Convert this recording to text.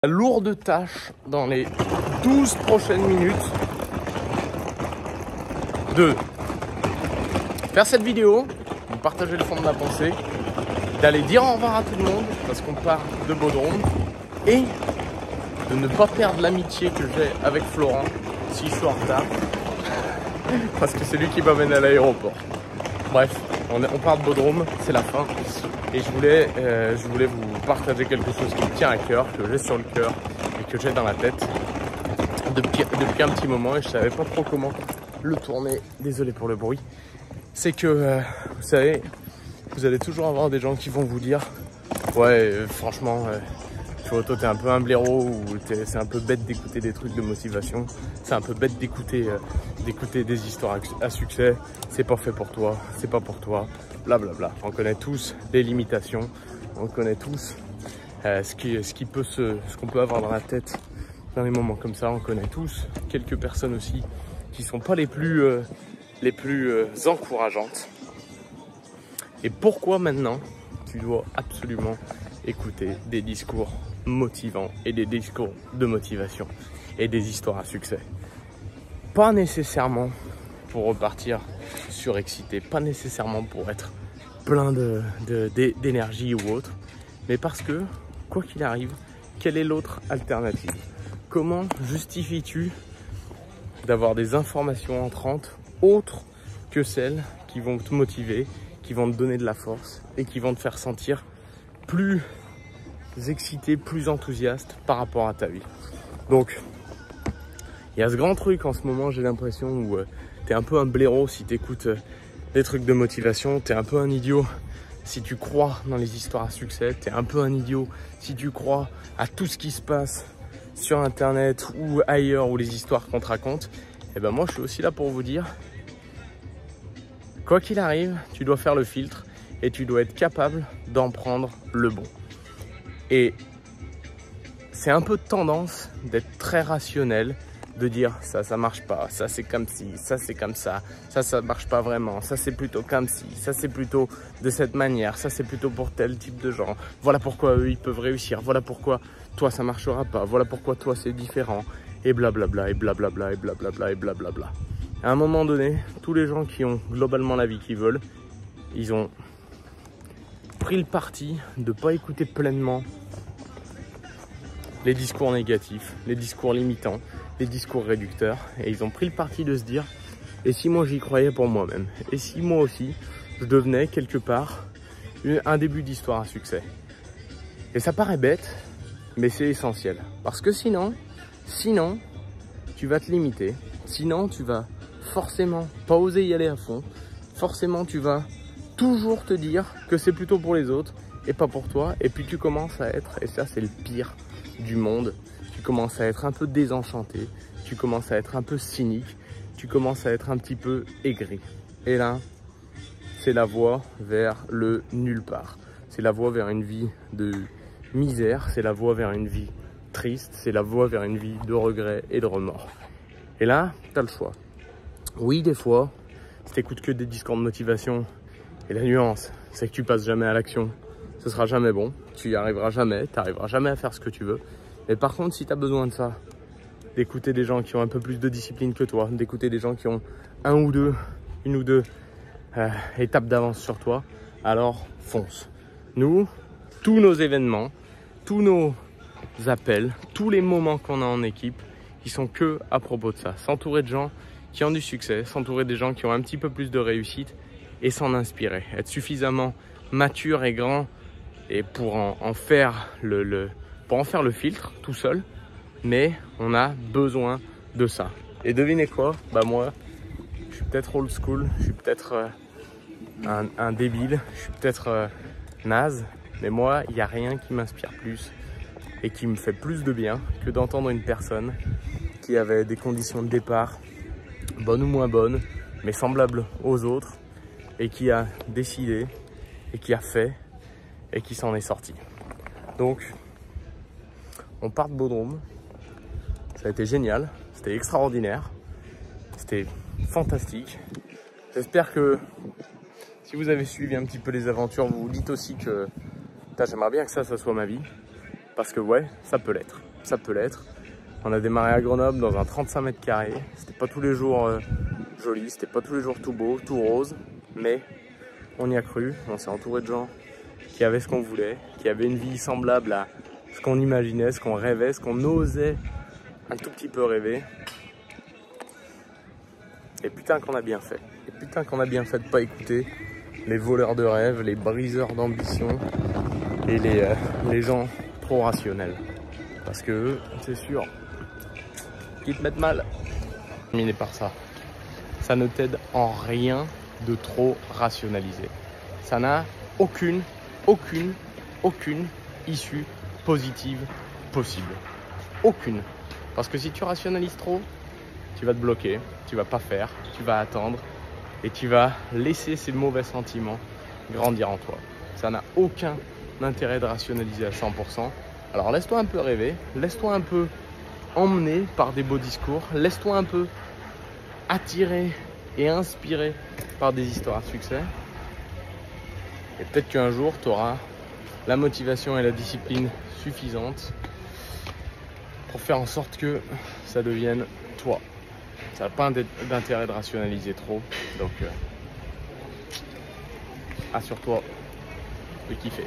La lourde tâche dans les 12 prochaines minutes de faire cette vidéo, de partager le fond de ma pensée, d'aller dire au revoir à tout le monde parce qu'on part de Bodrum et de ne pas perdre l'amitié que j'ai avec Florent si je suis en retard parce que c'est lui qui m'amène à l'aéroport. Bref, on part de Bodrum, c'est la fin et je voulais vous partager quelque chose qui me tient à cœur, que j'ai sur le cœur et que j'ai dans la tête depuis un petit moment et je savais pas trop comment le tourner. Désolé pour le bruit. C'est que, vous savez, vous allez toujours avoir des gens qui vont vous dire ouais, franchement, tu vois, toi t'es un peu un blaireau ou c'est un peu bête d'écouter des trucs de motivation, c'est un peu bête d'écouter des histoires à succès, c'est pas fait pour toi, c'est pas pour toi, blablabla. On connaît tous les limitations, on connaît tous ce qu'on peut avoir dans la tête dans des moments comme ça. On connaît tous quelques personnes aussi qui sont pas les plus encourageantes. Et pourquoi maintenant tu dois absolument écouter des discours motivants et des discours de motivation et des histoires à succès? Pas nécessairement pour repartir surexcité, pas nécessairement pour être plein d'énergie ou autre, mais parce que, quoi qu'il arrive, quelle est l'autre alternative? Comment justifies-tu d'avoir des informations entrantes autres que celles qui vont te motiver, qui vont te donner de la force et qui vont te faire sentir plus excité, plus enthousiaste par rapport à ta vie? Donc, il y a ce grand truc en ce moment, j'ai l'impression, où t'es un peu un blaireau si t'écoutes des trucs de motivation, t'es un peu un idiot si tu crois dans les histoires à succès, t'es un peu un idiot si tu crois à tout ce qui se passe sur internet ou ailleurs ou les histoires qu'on te raconte. Et ben moi je suis aussi là pour vous dire, quoi qu'il arrive, tu dois faire le filtre et tu dois être capable d'en prendre le bon. Et c'est un peu de tendance d'être très rationnel, de dire ça marche pas, ça c'est comme ci, ça c'est comme ça marche pas vraiment, ça c'est plutôt comme ci, ça c'est plutôt de cette manière, ça c'est plutôt pour tel type de gens, voilà pourquoi eux ils peuvent réussir, voilà pourquoi toi ça marchera pas, voilà pourquoi toi c'est différent, et blablabla, et blablabla, et blablabla, et blablabla. À un moment donné, tous les gens qui ont globalement la vie qu'ils veulent, ils ont pris le parti de pas écouter pleinement les discours négatifs, les discours limitants, les discours réducteurs, et ils ont pris le parti de se dire et si moi j'y croyais pour moi-même, et si moi aussi je devenais quelque part un début d'histoire à succès. Et ça paraît bête, mais c'est essentiel, parce que sinon tu vas te limiter, sinon tu vas forcément pas oser y aller à fond, forcément tu vas toujours te dire que c'est plutôt pour les autres et pas pour toi, et puis tu commences à être, et ça c'est le pire du monde, tu commences à être un peu désenchanté, tu commences à être un peu cynique, tu commences à être un petit peu aigri. Et là, c'est la voie vers le nulle part. C'est la voie vers une vie de misère, c'est la voie vers une vie triste, c'est la voie vers une vie de regret et de remords. Et là, tu as le choix. Oui, des fois, si tu n'écoutes que des discours de motivation, et la nuance, c'est que tu passes jamais à l'action, ce sera jamais bon, tu y arriveras jamais, tu n'arriveras jamais à faire ce que tu veux. Mais par contre, si tu as besoin de ça, d'écouter des gens qui ont un peu plus de discipline que toi, d'écouter des gens qui ont une ou deux étapes d'avance sur toi, alors fonce. Nous, tous nos événements, tous nos appels, tous les moments qu'on a en équipe, ils sont que à propos de ça. S'entourer de gens qui ont du succès, s'entourer des gens qui ont un petit peu plus de réussite et s'en inspirer. Être suffisamment mature et grand et pour en faire le filtre tout seul, mais on a besoin de ça. Et devinez quoi? Bah moi, je suis peut-être old school, je suis peut-être un débile, je suis peut-être naze, mais moi, il n'y a rien qui m'inspire plus et qui me fait plus de bien que d'entendre une personne qui avait des conditions de départ, bonnes ou moins bonnes, mais semblables aux autres, et qui a décidé, et qui a fait, et qui s'en est sorti. Donc, on part de Bodrum. Ça a été génial, c'était extraordinaire, c'était fantastique. J'espère que si vous avez suivi un petit peu les aventures, vous vous dites aussi que j'aimerais bien que ça soit ma vie. Parce que ouais, ça peut l'être. ça peut l'être. On a démarré à Grenoble dans un 35 mètres carrés. C'était pas tous les jours joli, c'était pas tous les jours tout beau, tout rose, mais on y a cru. On s'est entouré de gens qui avaient ce qu'on voulait, qui avaient une vie semblable à ce qu'on imaginait, ce qu'on rêvait, ce qu'on osait un tout petit peu rêver. Et putain qu'on a bien fait. Et putain qu'on a bien fait de pas écouter les voleurs de rêves, les briseurs d'ambition et les gens trop rationnels. Parce que eux, c'est sûr, qu'ils te mettent mal. Terminé par ça. Ça ne t'aide en rien de trop rationaliser. Ça n'a aucune issue positive possible. Aucune. Parce que si tu rationalises trop, tu vas te bloquer, tu vas pas faire, tu vas attendre et tu vas laisser ces mauvais sentiments grandir en toi. Ça n'a aucun intérêt de rationaliser à 100%. Alors laisse-toi un peu rêver, laisse-toi un peu emmener par des beaux discours, laisse-toi un peu attirer et inspirer par des histoires de succès. Et peut-être qu'un jour, tu auras la motivation et la discipline suffisantes pour faire en sorte que ça devienne toi. Ça n'a pas d'intérêt de rationaliser trop. Donc, assure-toi de kiffer.